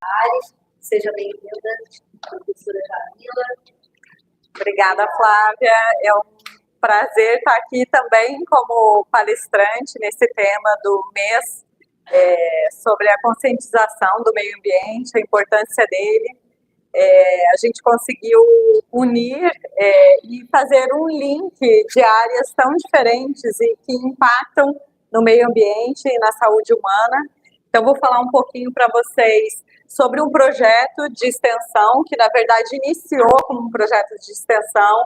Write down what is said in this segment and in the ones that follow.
Ares. Seja bem-vinda, professora Jamila. Obrigada, Flávia. É um prazer estar aqui também como palestrante nesse tema do mês sobre a conscientização do meio ambiente, a importância dele. A gente conseguiu unir e fazer um link de áreas tão diferentes e que impactam no meio ambiente e na saúde humana. Então, vou falar um pouquinho para vocês sobre um projeto de extensão, que na verdade iniciou como um projeto de extensão.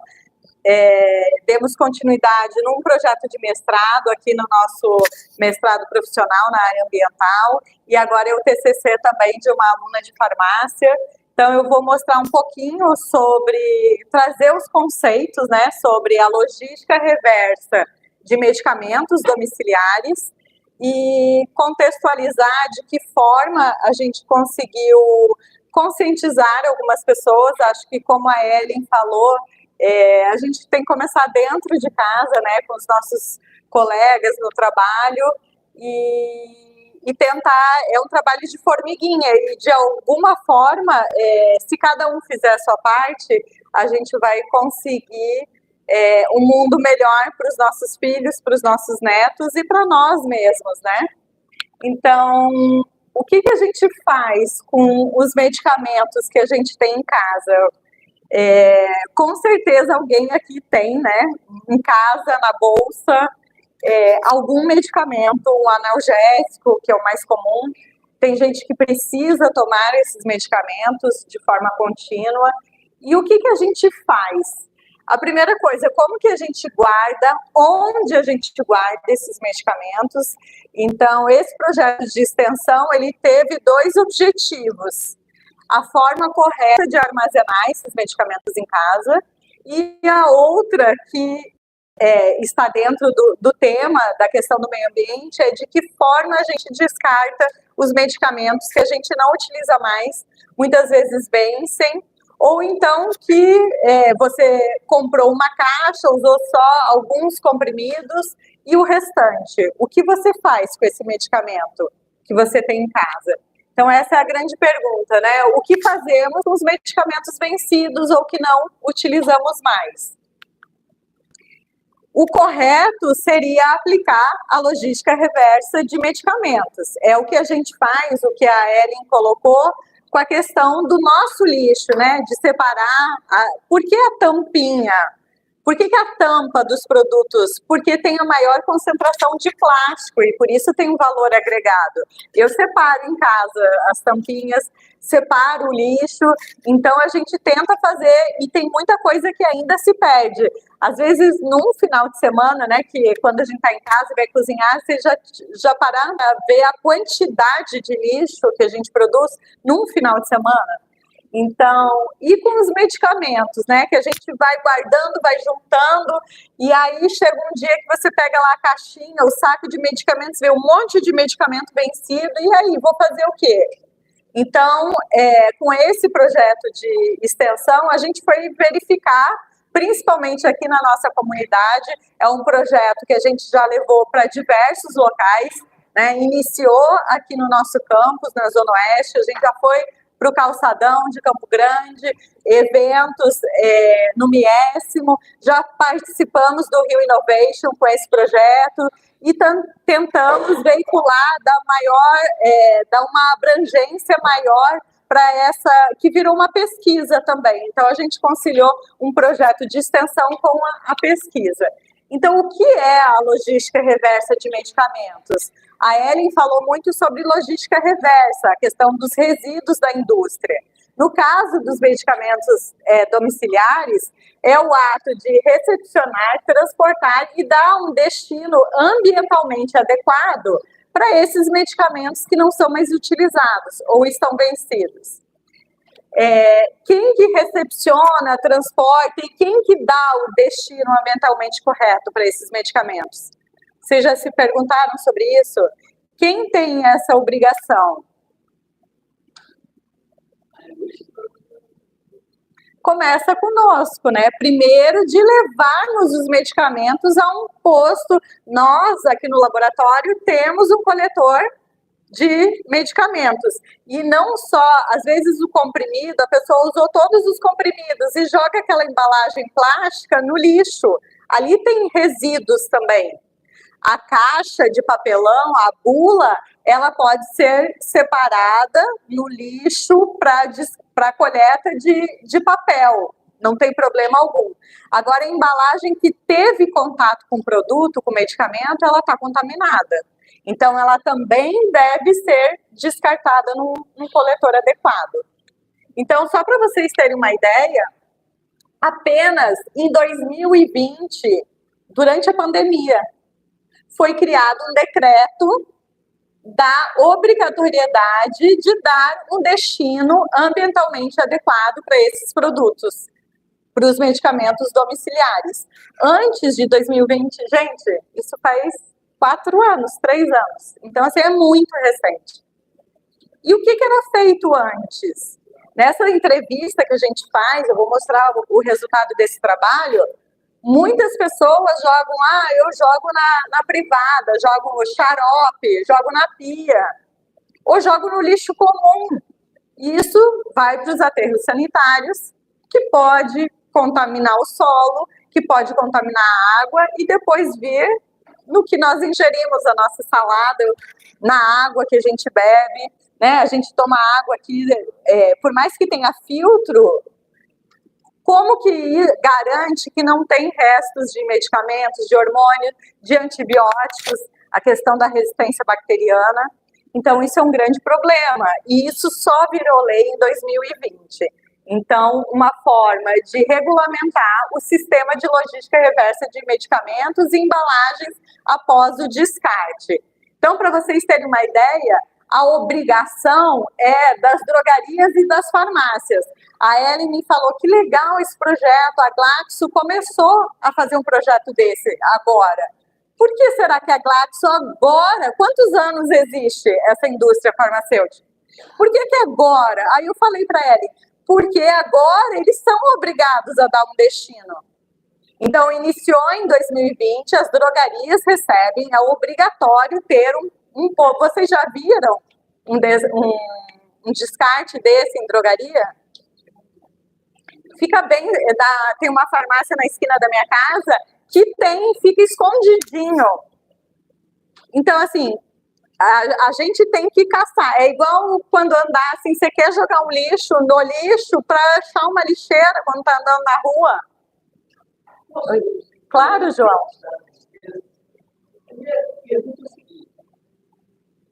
Demos continuidade num projeto de mestrado aqui no nosso mestrado profissional na área ambiental, e agora é o TCC também de uma aluna de farmácia. Então, eu vou mostrar um pouquinho sobre, trazer os conceitos, né, sobre a logística reversa de medicamentos domiciliares e contextualizar de que forma a gente conseguiu conscientizar algumas pessoas. Acho que, como a Ellen falou, a gente tem que começar dentro de casa, né, com os nossos colegas no trabalho e tentar, é um trabalho de formiguinha, e de alguma forma, se cada um fizer a sua parte, a gente vai conseguir um mundo melhor para os nossos filhos, para os nossos netos e para nós mesmos, né? Então, o que a gente faz com os medicamentos que a gente tem em casa? Com certeza alguém aqui tem, né, em casa, na bolsa, algum medicamento, um analgésico, que é o mais comum. Tem gente que precisa tomar esses medicamentos de forma contínua. E o que a gente faz? A primeira coisa, como que a gente guarda, onde a gente guarda esses medicamentos. Então, esse projeto de extensão, ele teve dois objetivos: a forma correta de armazenar esses medicamentos em casa, e a outra, que está dentro do tema da questão do meio ambiente, é de que forma a gente descarta os medicamentos que a gente não utiliza mais, muitas vezes vencem, ou então que você comprou uma caixa, usou só alguns comprimidos e o restante. O que você faz com esse medicamento que você tem em casa? Então, essa é a grande pergunta, né? O que fazemos com os medicamentos vencidos ou que não utilizamos mais? O correto seria aplicar a logística reversa de medicamentos. É o que a gente faz, o que a Ellen colocou, com a questão do nosso lixo, né? De separar. Por que a tampinha? Por que a tampa dos produtos? Porque tem a maior concentração de plástico e por isso tem um valor agregado. Eu separo em casa as tampinhas, separo o lixo, então a gente tenta fazer, e tem muita coisa que ainda se perde. Às vezes, num final de semana, né, que quando a gente está em casa e vai cozinhar, você já pararam a ver a quantidade de lixo que a gente produz num final de semana? Então, e com os medicamentos, né, que a gente vai guardando, vai juntando, e aí chega um dia que você pega lá a caixinha, o saco de medicamentos, vê um monte de medicamento vencido, e aí, vou fazer o quê? Então, com esse projeto de extensão, a gente foi verificar, principalmente aqui na nossa comunidade, é um projeto que a gente já levou para diversos locais, né, iniciou aqui no nosso campus, na Zona Oeste, a gente já foi para o Calçadão de Campo Grande, eventos no Miésimo, já participamos do Rio Innovation com esse projeto e tentamos veicular, dar uma abrangência maior para essa, que virou uma pesquisa também. Então, a gente conciliou um projeto de extensão com a pesquisa. Então, o que é a logística reversa de medicamentos? A Ellen falou muito sobre logística reversa, a questão dos resíduos da indústria. No caso dos medicamentos domiciliares, é o ato de recepcionar, transportar e dar um destino ambientalmente adequado para esses medicamentos que não são mais utilizados ou estão vencidos. Quem que recepciona, transporta e quem que dá o destino ambientalmente correto para esses medicamentos? Vocês já se perguntaram sobre isso? Quem tem essa obrigação? Começa conosco, né? Primeiro de levarmos os medicamentos a um posto. Nós, aqui no laboratório, temos um coletor de medicamentos. E não só, às vezes o comprimido, a pessoa usou todos os comprimidos e joga aquela embalagem plástica no lixo. Ali tem resíduos também. A caixa de papelão, a bula, ela pode ser separada no lixo para coleta de papel. Não tem problema algum. Agora, a embalagem que teve contato com o produto, com o medicamento, ela está contaminada. Então, ela também deve ser descartada num coletor adequado. Então, só para vocês terem uma ideia, apenas em 2020, durante a pandemia, foi criado um decreto da obrigatoriedade de dar um destino ambientalmente adequado para esses produtos, para os medicamentos domiciliares. Antes de 2020, gente, isso faz 4 anos, 3 anos. Então, assim, é muito recente. E o que era feito antes? Nessa entrevista que a gente faz, eu vou mostrar o resultado desse trabalho, muitas pessoas jogam, eu jogo na privada, jogo no xarope, jogo na pia, ou jogo no lixo comum. E isso vai para os aterros sanitários, que pode contaminar o solo, que pode contaminar a água e depois vir no que nós ingerimos, a nossa salada, na água que a gente bebe, né? A gente toma água aqui, por mais que tenha filtro, como que garante que não tem restos de medicamentos, de hormônios, de antibióticos, a questão da resistência bacteriana? Então, isso é um grande problema, e isso só virou lei em 2020. Então, uma forma de regulamentar o sistema de logística reversa de medicamentos e embalagens após o descarte. Então, para vocês terem uma ideia, a obrigação é das drogarias e das farmácias. A Ellen me falou que legal esse projeto, a Glaxo começou a fazer um projeto desse agora. Por que será que a Glaxo agora, quantos anos existe essa indústria farmacêutica? Por que agora? Aí eu falei para Ellen, porque agora eles são obrigados a dar um destino. Então, iniciou em 2020, as drogarias recebem, é obrigatório ter um pouco. Vocês já viram um descarte desse em drogaria? Fica bem, tem uma farmácia na esquina da minha casa que fica escondidinho. Então, assim, a gente tem que caçar. É igual quando andar assim, você quer jogar um lixo no lixo para achar uma lixeira quando está andando na rua. Claro, João. Pergunta o seguinte: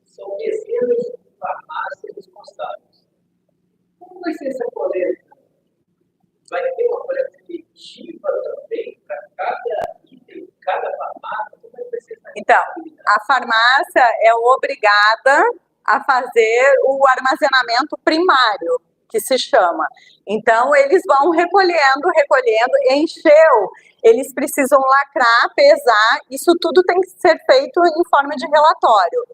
são dezenas de farmácias responsáveis. Como vai ser essa coleta? Vai ter uma coleta seletiva também para cada item, cada farmácia? Como vai ser essa? Então, a farmácia é obrigada a fazer o armazenamento primário, que se chama. Então, eles vão recolhendo, encheu, eles precisam lacrar, pesar, isso tudo tem que ser feito em forma de relatório.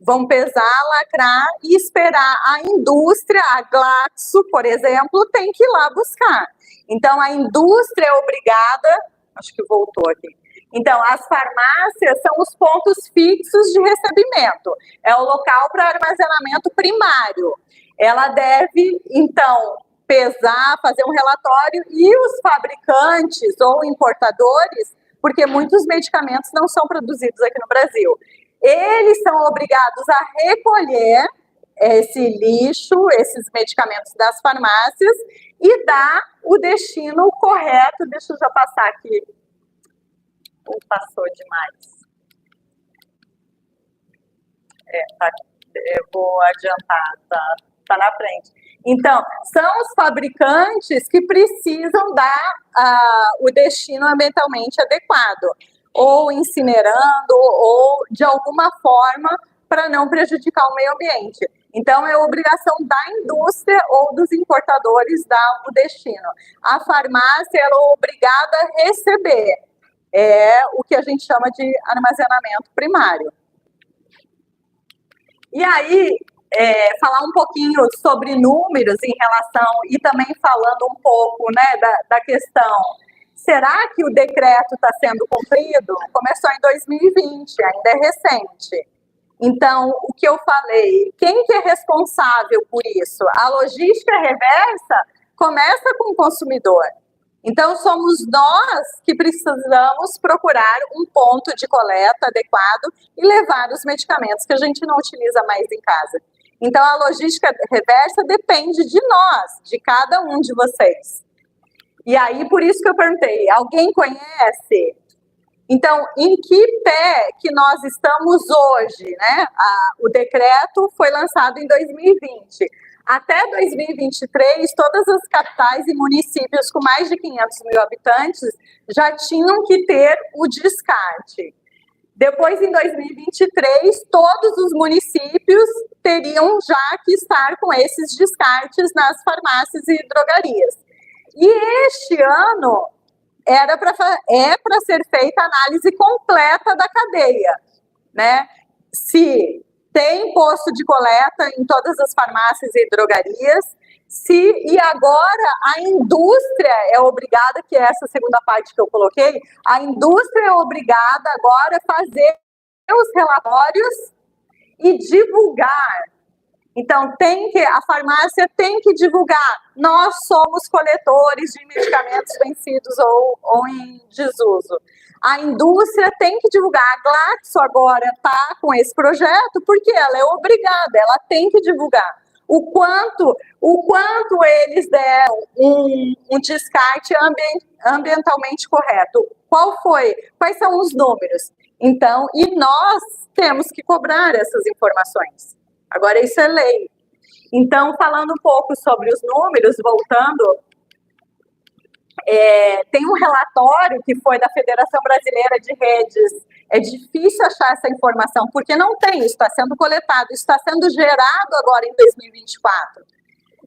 Vão pesar, lacrar e esperar a indústria, a Glaxo, por exemplo, tem que ir lá buscar. Então, a indústria é obrigada, acho que voltou aqui. Então, as farmácias são os pontos fixos de recebimento, é o local para armazenamento primário. Ela deve, então, pesar, fazer um relatório, e os fabricantes ou importadores, porque muitos medicamentos não são produzidos aqui no Brasil, eles são obrigados a recolher esse lixo, esses medicamentos das farmácias e dar o destino correto. Deixa eu já passar aqui. Passou demais. Eu vou adiantar, tá na frente. Então, são os fabricantes que precisam dar o destino ambientalmente adequado, ou incinerando, ou de alguma forma para não prejudicar o meio ambiente. Então, é obrigação da indústria ou dos importadores dar o destino. A farmácia ela é obrigada a receber, é o que a gente chama de armazenamento primário. E aí, falar um pouquinho sobre números em relação, e também falando um pouco, né, da questão, será que o decreto está sendo cumprido? Começou em 2020, ainda é recente. Então, o que eu falei, quem que é responsável por isso? A logística reversa começa com o consumidor. Então, somos nós que precisamos procurar um ponto de coleta adequado e levar os medicamentos que a gente não utiliza mais em casa. Então, a logística reversa depende de nós, de cada um de vocês. E aí, por isso que eu perguntei, alguém conhece? Então, em que pé que nós estamos hoje, né? O decreto foi lançado em 2020. Até 2023, todas as capitais e municípios com mais de 500 mil habitantes já tinham que ter o descarte. Depois, em 2023, todos os municípios teriam já que estar com esses descartes nas farmácias e drogarias. E este ano é para ser feita a análise completa da cadeia, né? Se tem posto de coleta em todas as farmácias e drogarias, e agora a indústria é obrigada, que é essa segunda parte que eu coloquei, a indústria é obrigada agora a fazer os relatórios e divulgar. Então, a farmácia tem que divulgar. Nós somos coletores de medicamentos vencidos ou em desuso. A indústria tem que divulgar. A Glaxo agora está com esse projeto porque ela é obrigada, ela tem que divulgar. O quanto eles deram um descarte ambientalmente correto. Quais são os números? Então, e nós temos que cobrar essas informações. Agora, isso é lei. Então, falando um pouco sobre os números, voltando, tem um relatório que foi da Federação Brasileira de Redes. É difícil achar essa informação, porque não tem, isso está sendo coletado, isso está sendo gerado agora em 2024.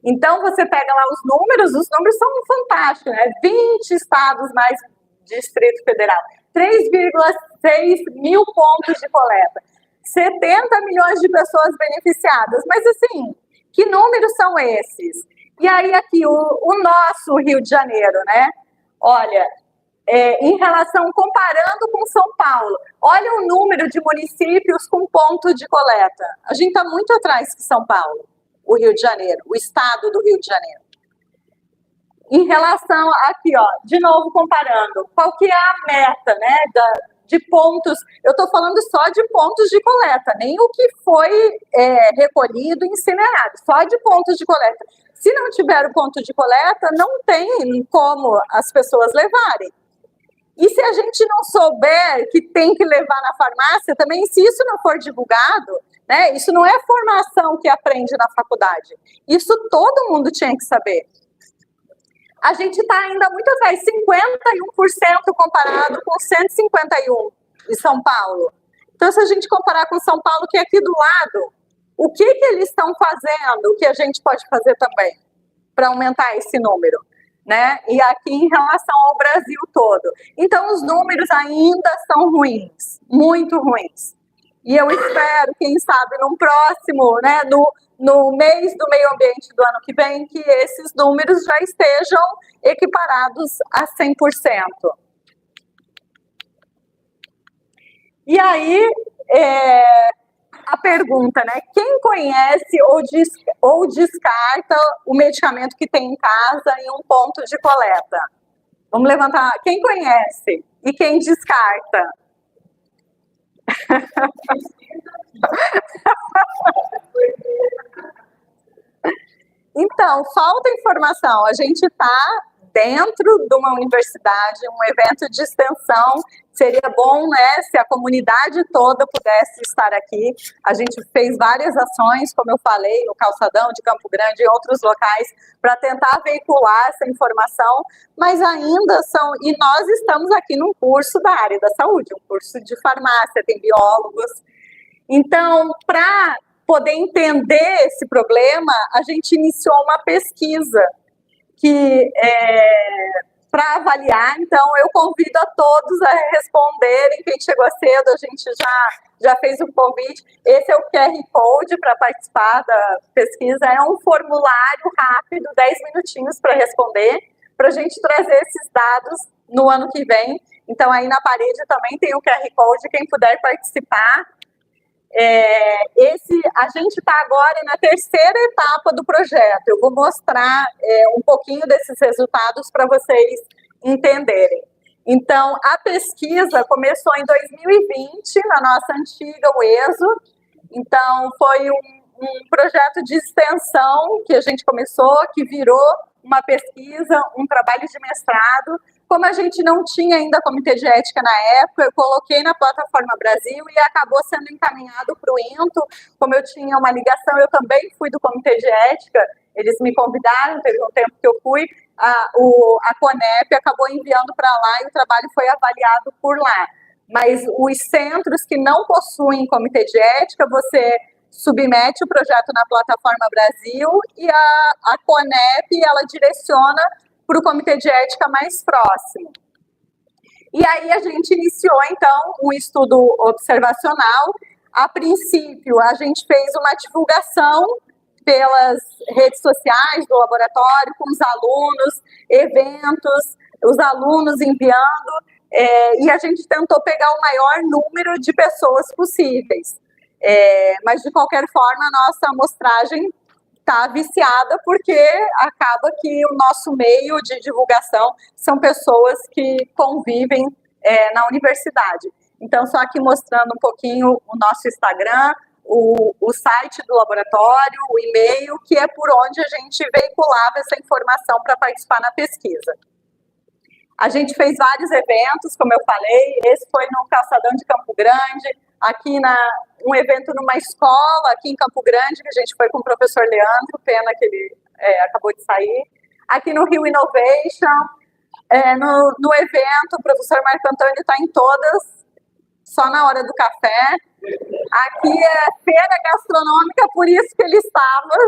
Então, você pega lá os números são fantásticos, né? 20 estados mais Distrito Federal, 3,6 mil pontos de coleta. 70 milhões de pessoas beneficiadas, mas assim, que números são esses? E aí aqui, o nosso Rio de Janeiro, né? Olha, em relação, comparando com São Paulo, olha o número de municípios com ponto de coleta. A gente está muito atrás de São Paulo, o Rio de Janeiro, o estado do Rio de Janeiro. Em relação, aqui ó, de novo comparando, qual que é a meta, né, de pontos, eu estou falando só de pontos de coleta, nem o que foi recolhido e incinerado, só de pontos de coleta. Se não tiver o ponto de coleta, não tem como as pessoas levarem. E se a gente não souber que tem que levar na farmácia, também, se isso não for divulgado, né, isso não é formação que aprende na faculdade, isso todo mundo tinha que saber. A gente está ainda muito atrás, 51% comparado com 151% em São Paulo. Então, se a gente comparar com São Paulo, que é aqui do lado, o que eles estão fazendo, o que a gente pode fazer também, para aumentar esse número, né? E aqui em relação ao Brasil todo. Então, os números ainda são ruins, muito ruins. E eu espero, quem sabe, num próximo, né, no mês do meio ambiente do ano que vem, que esses números já estejam equiparados a 100%. E aí, a pergunta, né? Quem conhece ou descarta o medicamento que tem em casa em um ponto de coleta? Vamos levantar. Quem conhece e quem descarta? Então, falta informação. A gente está dentro de uma universidade, um evento de extensão. Seria bom, né, se a comunidade toda pudesse estar aqui. A gente fez várias ações, como eu falei, no Calçadão de Campo Grande e outros locais, para tentar veicular essa informação, mas ainda e nós estamos aqui num curso da área da saúde, um curso de farmácia, tem biólogos. Então, para poder entender esse problema, a gente iniciou uma pesquisa para avaliar. Então, eu convido a todos a responderem. Quem chegou cedo, a gente já fez um convite. Esse é o QR Code para participar da pesquisa. É um formulário rápido, 10 minutinhos para responder, para a gente trazer esses dados no ano que vem. Então, aí na parede também tem o QR Code, quem puder participar. A gente está agora na terceira etapa do projeto. Eu vou mostrar um pouquinho desses resultados para vocês entenderem. Então, a pesquisa começou em 2020, na nossa antiga UESO. Então, foi um projeto de extensão que a gente começou, que virou uma pesquisa, um trabalho de mestrado. Como a gente não tinha ainda comitê de ética na época, eu coloquei na Plataforma Brasil e acabou sendo encaminhado para o INTO. Como eu tinha uma ligação, eu também fui do comitê de ética, eles me convidaram, teve um tempo que eu fui, a CONEP acabou enviando para lá e o trabalho foi avaliado por lá. Mas os centros que não possuem comitê de ética, você submete o projeto na Plataforma Brasil e a CONEP, ela direciona para o comitê de ética mais próximo. E aí a gente iniciou, então, um estudo observacional. A princípio, a gente fez uma divulgação pelas redes sociais do laboratório, com os alunos, eventos, os alunos enviando, e a gente tentou pegar o maior número de pessoas possíveis. Mas, de qualquer forma, a nossa amostragem está viciada, porque acaba que o nosso meio de divulgação são pessoas que convivem na universidade. Então, só aqui mostrando um pouquinho o nosso Instagram, o site do laboratório, o e-mail, que é por onde a gente veiculava essa informação para participar na pesquisa. A gente fez vários eventos, como eu falei, esse foi no Calçadão de Campo Grande, aqui um evento numa escola aqui em Campo Grande, que a gente foi com o professor Leandro, pena que ele acabou de sair. Aqui no Rio Innovation, no evento, o professor Marco Antônio está em todas, só na hora do café. Aqui é feira gastronômica, por isso que ele estava,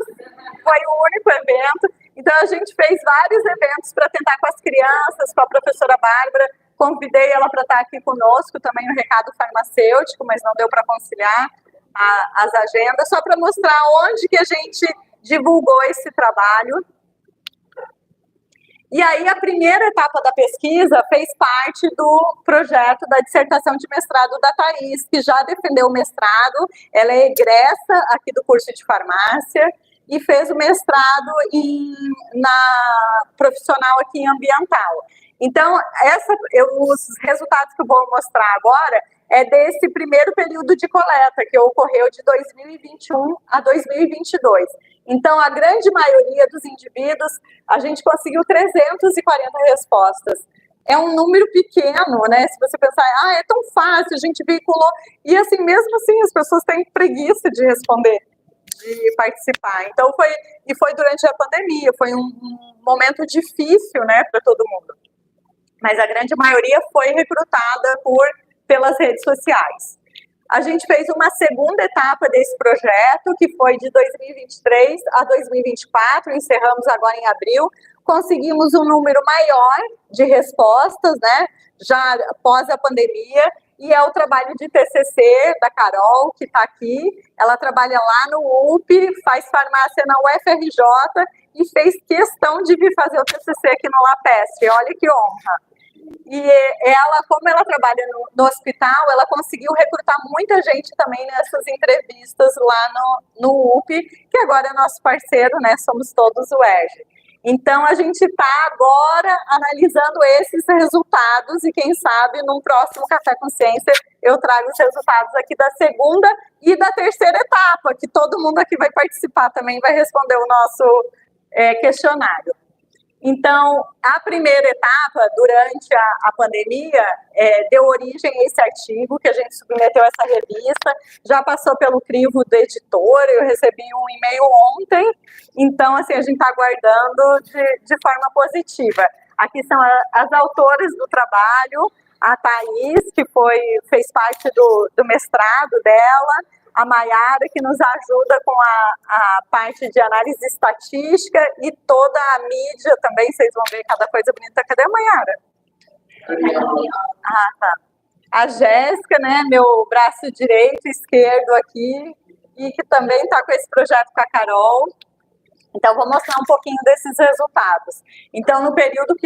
foi o único evento. Então, a gente fez vários eventos para tentar com as crianças, com a professora Bárbara. Convidei ela para estar aqui conosco, também no recado farmacêutico, mas não deu para conciliar as agendas, só para mostrar onde que a gente divulgou esse trabalho. E aí, a primeira etapa da pesquisa fez parte do projeto da dissertação de mestrado da Thaís, que já defendeu o mestrado, ela é egressa aqui do curso de farmácia, e fez o mestrado na profissional aqui em ambiental. Então, os resultados que eu vou mostrar agora é desse primeiro período de coleta, que ocorreu de 2021 a 2022. Então, a grande maioria dos indivíduos, a gente conseguiu 340 respostas. É um número pequeno, né? Se você pensar, é tão fácil, a gente veiculou. E assim, mesmo assim, as pessoas têm preguiça de responder, de participar. Então, foi durante a pandemia, foi um momento difícil, né, para todo mundo. Mas a grande maioria foi recrutada pelas redes sociais. A gente fez uma segunda etapa desse projeto, que foi de 2023 a 2024, encerramos agora em abril, conseguimos um número maior de respostas, né, já após a pandemia, e é o trabalho de TCC da Carol, que está aqui. Ela trabalha lá no UP, faz farmácia na UFRJ e fez questão de vir fazer o TCC aqui no LAPESP. Olha que honra. E ela, como ela trabalha no hospital, ela conseguiu recrutar muita gente também nessas entrevistas lá no UP, que agora é nosso parceiro, né? Somos todos o ERJ. Então, a gente está agora analisando esses resultados e, quem sabe, num próximo Café com Ciência, eu trago os resultados aqui da segunda e da terceira etapa, que todo mundo aqui vai participar também, vai responder o nosso questionário. Então, a primeira etapa, durante a pandemia, deu origem a esse artigo, que a gente submeteu a essa revista, já passou pelo crivo do editor, eu recebi um e-mail ontem, então, assim, a gente está aguardando de forma positiva. Aqui são as autoras do trabalho, a Thaís, que fez parte do mestrado dela, a Maiara, que nos ajuda com a parte de análise estatística, e toda a mídia também, vocês vão ver cada coisa bonita. Cadê a Maiara? Ah, tá. A Jéssica, né, meu braço direito e esquerdo aqui, e que também está com esse projeto com a Carol. Então, vou mostrar um pouquinho desses resultados. Então, no período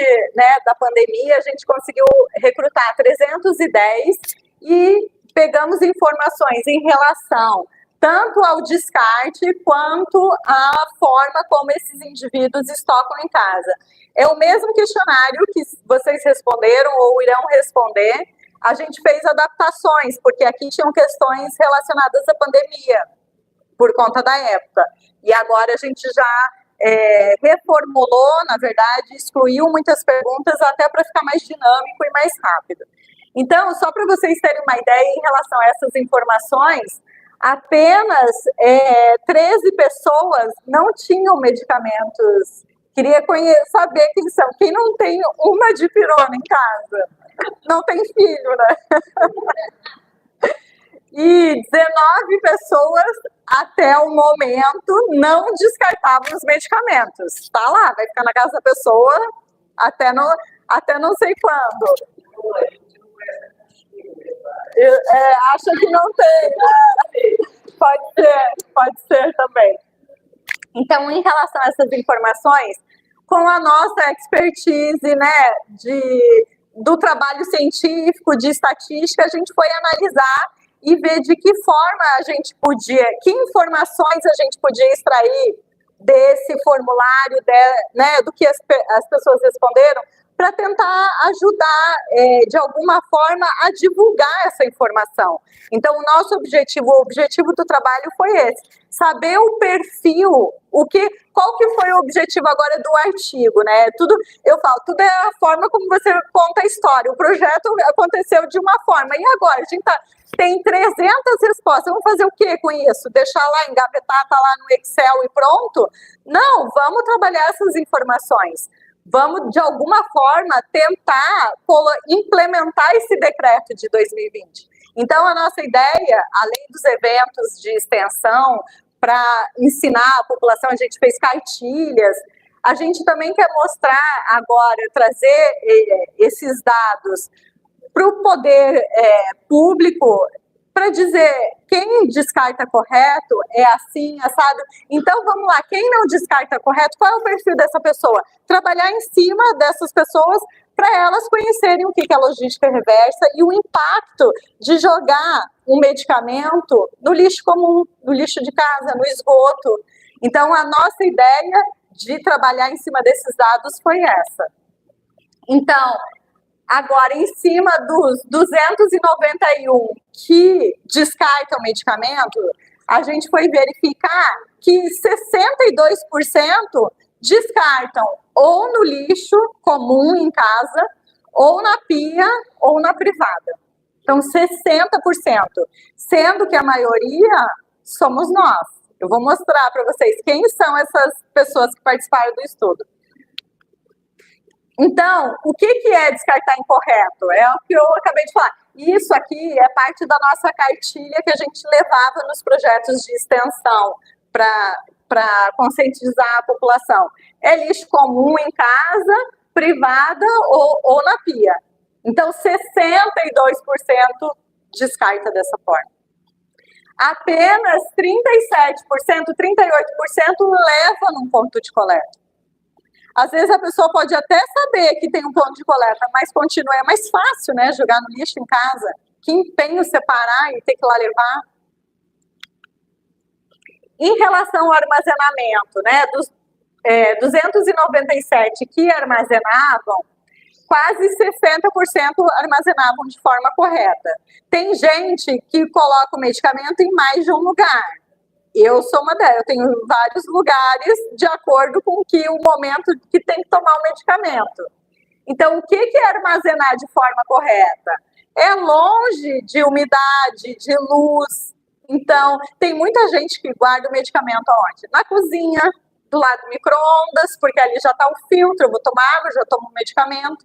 da pandemia, a gente conseguiu recrutar 310 e pegamos informações em relação tanto ao descarte quanto à forma como esses indivíduos estocam em casa. É o mesmo questionário que vocês responderam ou irão responder. A gente fez adaptações, porque aqui tinham questões relacionadas à pandemia, por conta da época. E agora a gente já reformulou, na verdade, excluiu muitas perguntas até para ficar mais dinâmico e mais rápido. Então, só para vocês terem uma ideia em relação a essas informações, apenas 13 pessoas não tinham medicamentos. Queria saber quem são. Quem não tem uma dipirona em casa? Não tem filho, né? E 19 pessoas, até o momento, não descartavam os medicamentos. Está lá, vai ficar na casa da pessoa até não sei quando. Acha que não tem, né? Pode ser também. Então, em relação a essas informações, com a nossa expertise, né, do trabalho científico, de estatística, a gente foi analisar e ver de que forma a gente podia, que informações a gente podia extrair desse formulário, né, do que as pessoas responderam, para tentar ajudar, de alguma forma, a divulgar essa informação. Então, o nosso objetivo, o objetivo do trabalho foi esse, saber o perfil, qual que foi o objetivo agora do artigo, né? Tudo é a forma como você conta a história. O projeto aconteceu de uma forma, e agora? A gente tem 300 respostas, vamos fazer o que com isso? Deixar lá, engavetar, tá lá no Excel e pronto? Não, vamos trabalhar essas informações. Vamos, de alguma forma, tentar implementar esse decreto de 2020. Então, a nossa ideia, além dos eventos de extensão, para ensinar a população, a gente fez cartilhas, a gente também quer mostrar agora, trazer esses dados para o poder público, para dizer quem descarta correto é assim, assado. Então, vamos lá, quem não descarta correto, qual é o perfil dessa pessoa? Trabalhar em cima dessas pessoas para elas conhecerem o que é logística reversa e o impacto de jogar um medicamento no lixo comum, no lixo de casa, no esgoto. Então, a nossa ideia de trabalhar em cima desses dados foi essa. Então, agora, em cima dos 291 que descartam o medicamento, a gente foi verificar que 62% descartam ou no lixo comum em casa, ou na pia, ou na privada. Então, 60%, sendo que a maioria somos nós. Eu vou mostrar para vocês quem são essas pessoas que participaram do estudo. Então, o que é descartar incorreto? É o que eu acabei de falar. Isso aqui é parte da nossa cartilha que a gente levava nos projetos de extensão para conscientizar a população. É lixo comum em casa, privada ou na pia. Então, 62% descarta dessa forma. Apenas 37%, 38% leva num ponto de coleta. Às vezes a pessoa pode até saber que tem um ponto de coleta, mas continua, é mais fácil, né, jogar no lixo em casa. Que empenho separar e ter que ir lá levar. Em relação ao armazenamento, né, dos 297 que armazenavam, quase 60% armazenavam de forma correta. Tem gente que coloca o medicamento em mais de um lugar. Eu sou uma delas, eu tenho vários lugares de acordo com o momento que tem que tomar o medicamento. Então, o que é armazenar de forma correta? É longe de umidade, de luz. Então, tem muita gente que guarda o medicamento aonde? Na cozinha, do lado do micro-ondas, porque ali já está o filtro, eu vou tomar água, já tomo o medicamento.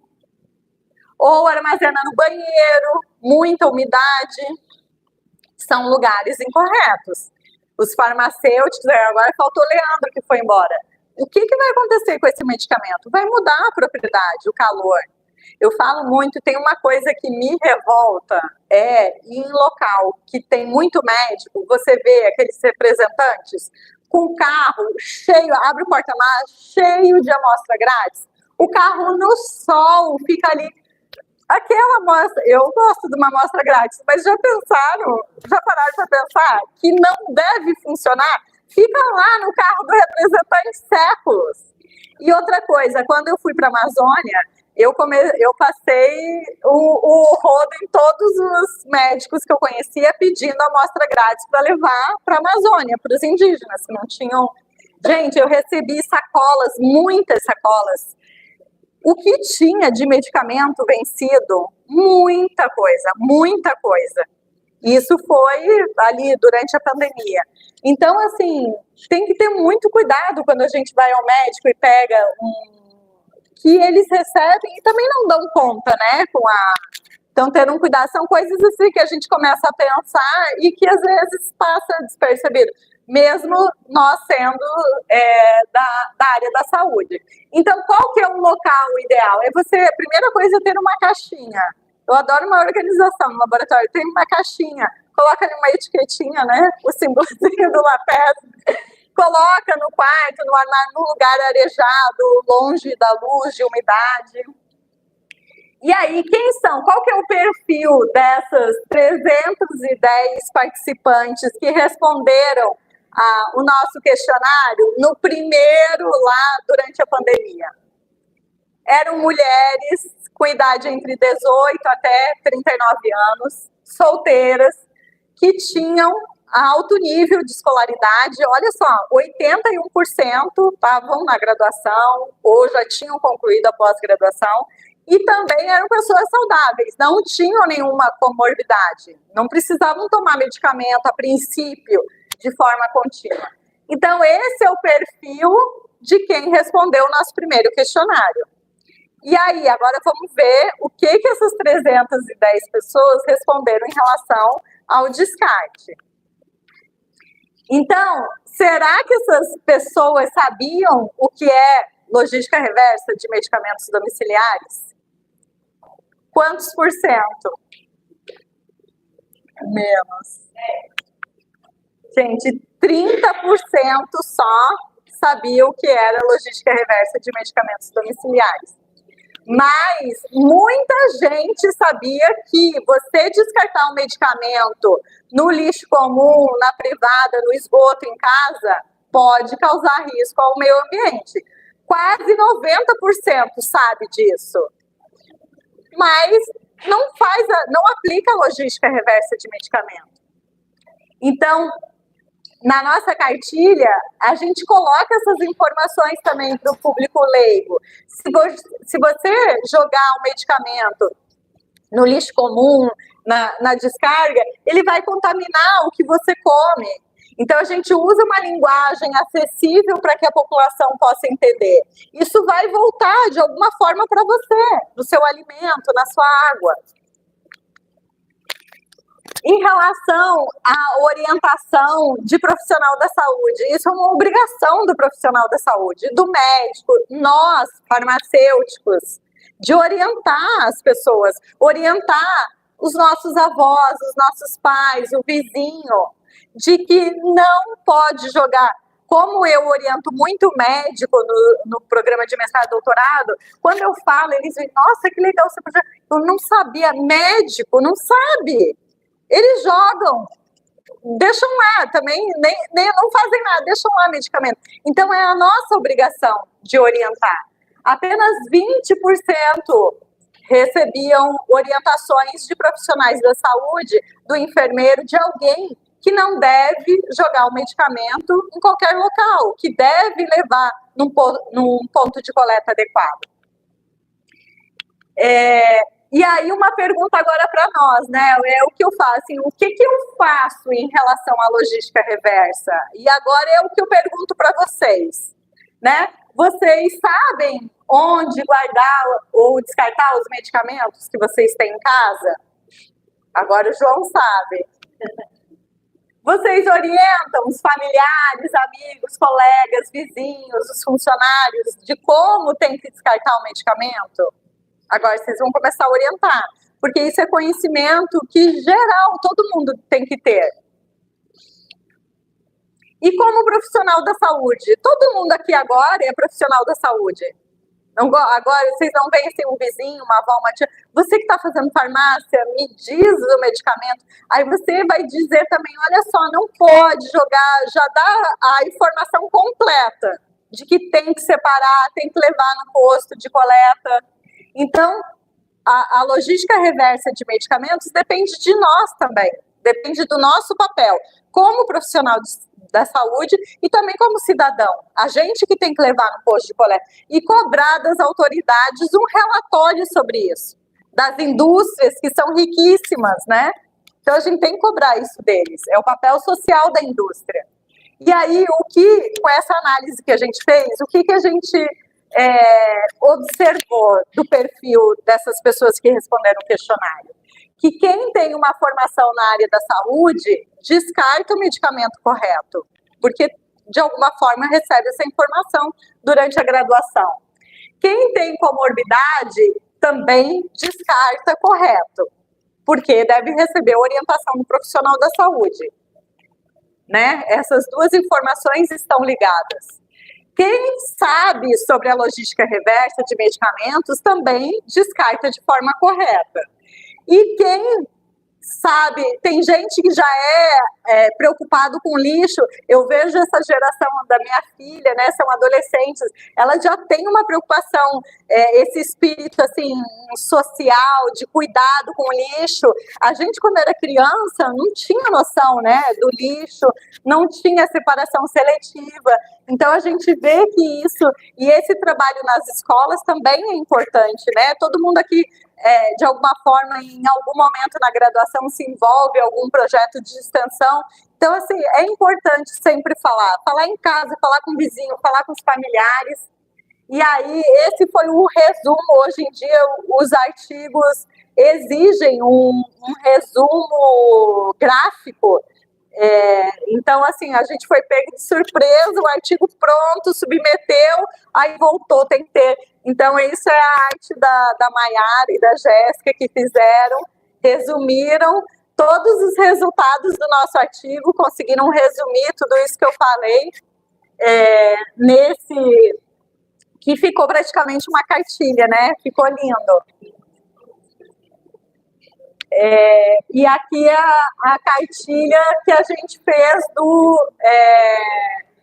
Ou armazena no banheiro, muita umidade. São lugares incorretos. Os farmacêuticos, agora faltou o Leandro que foi embora. O que vai acontecer com esse medicamento? Vai mudar a propriedade, o calor. Eu falo muito, tem uma coisa que me revolta, em local que tem muito médico, você vê aqueles representantes com carro cheio, abre o porta-malas, cheio de amostra grátis. O carro no sol fica ali aquela amostra, eu gosto de uma amostra grátis, mas já pararam para pensar que não deve funcionar? Fica lá no carro do representante séculos. E outra coisa, quando eu fui para a Amazônia, eu passei o rodo em todos os médicos que eu conhecia pedindo amostra grátis para levar para a Amazônia, para os indígenas que não tinham. Gente, eu recebi sacolas, muitas sacolas. O que tinha de medicamento vencido? Muita coisa, muita coisa. Isso foi ali durante a pandemia. Então, assim, tem que ter muito cuidado quando a gente vai ao médico e pega que eles recebem e também não dão conta, né? Então, ter um cuidado, são coisas assim que a gente começa a pensar e que às vezes passa despercebido, mesmo nós sendo da área da saúde. Então, qual que é o local ideal? A primeira coisa é ter uma caixinha. Eu adoro uma organização no laboratório, tem uma caixinha, coloca ali uma etiquetinha, né? O símbolozinho do LAPES, coloca no quarto, no armário, num lugar arejado, longe da luz, de umidade. E aí, quem são? Qual que é o perfil dessas 310 participantes que responderam o nosso questionário no primeiro lá durante a pandemia? Eram mulheres com idade entre 18 até 39 anos, solteiras, que tinham alto nível de escolaridade. Olha só, 81% estavam na graduação ou já tinham concluído a pós-graduação e também eram pessoas saudáveis, não tinham nenhuma comorbidade, não precisavam tomar medicamento a princípio de forma contínua. Então, esse é o perfil de quem respondeu o nosso primeiro questionário. E aí, agora vamos ver o que essas 310 pessoas responderam em relação ao descarte. Então, será que essas pessoas sabiam o que é logística reversa de medicamentos domiciliares? Quantos por cento? Menos. Gente, 30% só sabiam o que era logística reversa de medicamentos domiciliares. Mas muita gente sabia que você descartar um medicamento no lixo comum, na privada, no esgoto em casa, pode causar risco ao meio ambiente. Quase 90% sabe disso. Mas não aplica a logística reversa de medicamento. Então, na nossa cartilha, a gente coloca essas informações também para o público leigo. Se você jogar um medicamento no lixo comum, na descarga, ele vai contaminar o que você come. Então, a gente usa uma linguagem acessível para que a população possa entender. Isso vai voltar, de alguma forma, para você, no seu alimento, na sua água. Em relação à orientação de profissional da saúde, isso é uma obrigação do profissional da saúde, do médico, nós, farmacêuticos, de orientar as pessoas, orientar os nossos avós, os nossos pais, o vizinho, de que não pode jogar. Como eu oriento muito médico no programa de mestrado e doutorado, quando eu falo, eles dizem, nossa, que legal esse projeto. Eu não sabia, médico não sabe. Eles jogam, deixam lá também, nem não fazem nada, deixam lá medicamento. Então, é a nossa obrigação de orientar. Apenas 20% recebiam orientações de profissionais da saúde, do enfermeiro, de alguém que não deve jogar o medicamento em qualquer local, que deve levar num ponto de coleta adequado. E aí, uma pergunta agora para nós, né? É o que eu faço, assim, o que eu faço em relação à logística reversa? E agora é o que eu pergunto para vocês, né? Vocês sabem onde guardar ou descartar os medicamentos que vocês têm em casa? Agora o João sabe. Vocês orientam os familiares, amigos, colegas, vizinhos, os funcionários de como tem que descartar o medicamento? Agora vocês vão começar a orientar, porque isso é conhecimento que geral todo mundo tem que ter. E como profissional da saúde, todo mundo aqui agora é profissional da saúde. Agora, vocês não veem assim, um vizinho, uma avó, uma tia, você que está fazendo farmácia, me diz o medicamento, aí você vai dizer também, olha só, não pode jogar, já dá a informação completa de que tem que separar, tem que levar no posto de coleta. Então, a logística reversa de medicamentos depende de nós também, depende do nosso papel, como profissional da saúde e também como cidadão. A gente que tem que levar no posto de coleta e cobrar das autoridades um relatório sobre isso, das indústrias que são riquíssimas, né? Então a gente tem que cobrar isso deles, é o papel social da indústria. E aí, com essa análise que a gente fez, o que a gente observou do perfil dessas pessoas que responderam o questionário? Que quem tem uma formação na área da saúde descarta o medicamento correto, porque de alguma forma recebe essa informação durante a graduação. Quem tem comorbidade também descarta correto, porque deve receber orientação do profissional da saúde, né? Essas duas informações estão ligadas. Quem sabe sobre a logística reversa de medicamentos também descarta de forma correta. E quem sabe, tem gente que já é preocupado com lixo, eu vejo essa geração da minha filha, né, são adolescentes, ela já tem uma preocupação, esse espírito assim, social, de cuidado com o lixo. A gente, quando era criança, não tinha noção, né, do lixo, não tinha separação seletiva, então a gente vê que isso, e esse trabalho nas escolas também é importante, né, todo mundo aqui, de alguma forma, em algum momento na graduação se envolve em algum projeto de extensão. Então, assim, é importante sempre falar em casa, falar com o vizinho, falar com os familiares. E aí, esse foi o resumo. Hoje em dia, os artigos exigem um resumo gráfico. Então, assim, a gente foi pego de surpresa, o artigo pronto, submeteu, aí voltou, tem que ter. Então, isso é a arte da Maiara e da Jéssica que fizeram, resumiram todos os resultados do nosso artigo, conseguiram resumir tudo isso que eu falei, que ficou praticamente uma cartilha, né? Ficou lindo. E aqui é a cartilha que a gente fez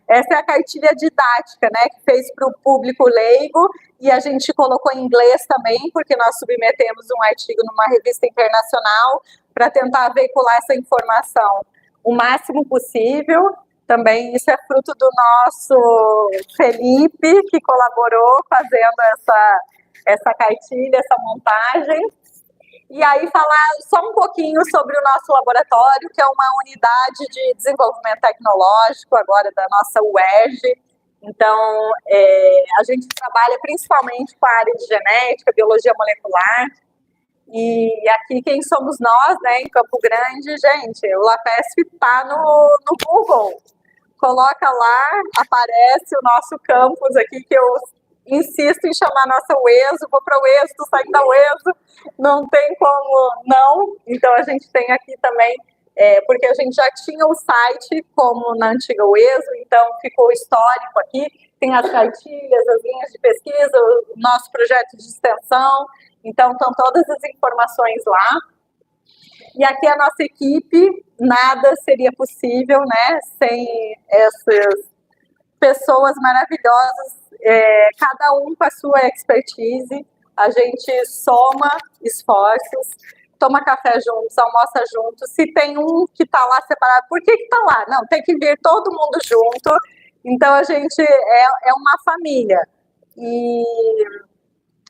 essa é a cartilha didática, né, que fez para o público leigo, e a gente colocou em inglês também, porque nós submetemos um artigo numa revista internacional para tentar veicular essa informação o máximo possível. Também isso é fruto do nosso Felipe, que colaborou fazendo essa cartilha, essa montagem. E aí falar só um pouquinho sobre o nosso laboratório, que é uma unidade de desenvolvimento tecnológico, agora da nossa UERJ. Então, a gente trabalha principalmente com a área de genética, biologia molecular. E aqui quem somos nós, né, em Campo Grande, gente, o LAPESP está no Google. Coloca lá, aparece o nosso campus aqui, que eu insisto em chamar a nossa UESO, vou para a UESO, estou saindo da UESO, não tem como não. Então a gente tem aqui também, porque a gente já tinha o site como na antiga UESO, então ficou histórico aqui, tem as cartilhas, as linhas de pesquisa, o nosso projeto de extensão, então estão todas as informações lá. E aqui a nossa equipe, nada seria possível, né, sem essas pessoas maravilhosas, cada um com a sua expertise. A gente soma esforços, toma café juntos, almoça juntos. Se tem um que está lá separado, por que está lá? Não, tem que vir todo mundo junto. Então, a gente é uma família. E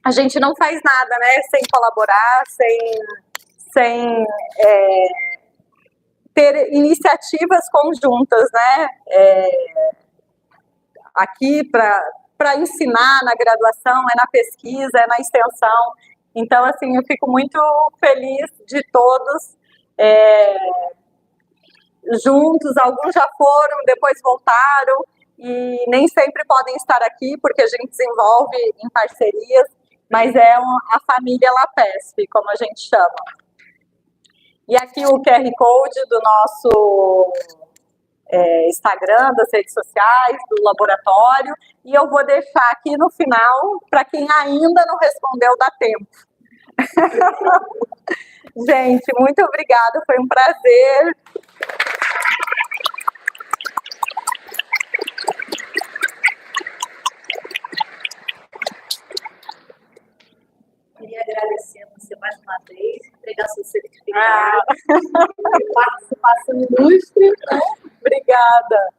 a gente não faz nada, né, sem colaborar, sem ter iniciativas conjuntas, né, aqui para ensinar na graduação, na pesquisa, na extensão. Então, assim, eu fico muito feliz de todos juntos. Alguns já foram, depois voltaram, e nem sempre podem estar aqui, porque a gente desenvolve em parcerias, mas a família LAPESP, como a gente chama. E aqui o QR Code do nosso Instagram, das redes sociais, do laboratório, e eu vou deixar aqui no final, para quem ainda não respondeu, dá tempo. Gente, muito obrigada, foi um prazer. Queria agradecer a você mais uma vez, entregar seu certificado, participação ilustre. Obrigada.